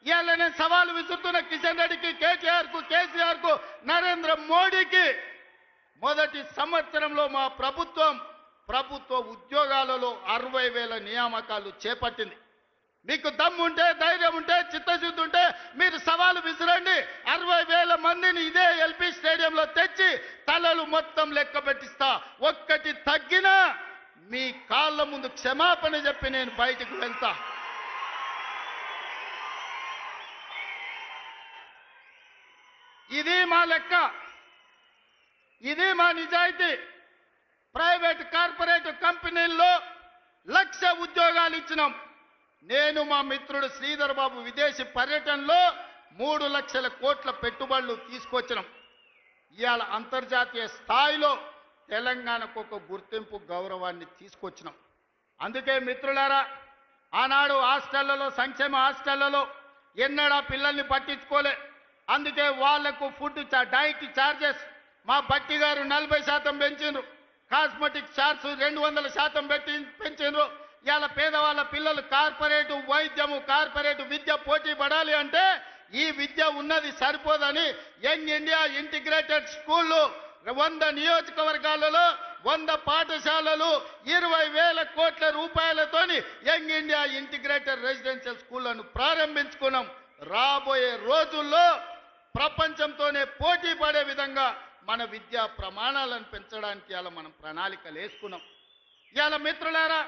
ఇవాళ నేను సవాలు విసురుతున్న కిషన్ రెడ్డికి, కేటీఆర్ కు, కేసీఆర్ కు, నరేంద్ర మోడీకి మొదటి సంవత్సరంలో మా ప్రభుత్వ ఉద్యోగాలలో 60,000 నియామకాలు చేపట్టింది. మీకు దమ్ము ఉంటే, ధైర్యం ఉంటే, చిత్తశుద్ధి ఉంటే మీరు సవాలు విసిరండి. 60,000 మందిని ఇదే ఎల్పీ స్టేడియంలో తెచ్చి తలలు మొత్తం లెక్క పెట్టిస్తా. ఒక్కటి తగ్గినా మీ కాళ్ళ ముందు క్షమాపణ చెప్పి నేను బయటికి వెళ్తా. ఇది మా లెక్క, ఇది మా నిజాయితీ. ప్రైవేట్ కార్పొరేట్ కంపెనీల్లో 1,00,000 ఉద్యోగాలు ఇచ్చినాం. నేను మా మిత్రుడు శ్రీధర్ బాబు విదేశీ పర్యటనలో 3 లక్షల కోట్ల పెట్టుబడులు తీసుకొచ్చినాం. ఇవాళ అంతర్జాతీయ స్థాయిలో తెలంగాణకు ఒక గుర్తింపు, గౌరవాన్ని తీసుకొచ్చినాం. అందుకే మిత్రులారా, ఆనాడు హాస్టళ్లలో, సంక్షేమ హాస్టళ్లలో ఎన్నడా పిల్లల్ని పట్టించుకోలే. అందుకే వాళ్లకు ఫుడ్ డైట్ ఛార్జెస్ మా బట్టి గారు 40% పెంచిండ్రు. Cosmetic charge 200% పెంచిండ్రు. ఇవాళ పేదవాళ్ళ పిల్లలు కార్పొరేటు వైద్యము, కార్పొరేటు విద్య పోటీ పడాలి అంటే ఈ విద్య ఉన్నది సరిపోదని యంగ్ ఇండియా ఇంటిగ్రేటెడ్ స్కూళ్ళు 100 నియోజకవర్గాలలో 100 పాఠశాలలు 20,000 కోట్ల రూపాయలతోని యంగ్ ఇండియా ఇంటిగ్రేటెడ్ రెసిడెన్షియల్ స్కూళ్లను ప్రారంభించుకున్నాం. రాబోయే రోజుల్లో ప్రపంచంతోనే పోటీ పడే విధంగా మన విద్యా ప్రమాణాలను పెంచడానికి ఇలా మనం ప్రణాళికలు వేసుకున్నాం. ఇవాళ మిత్రులారా,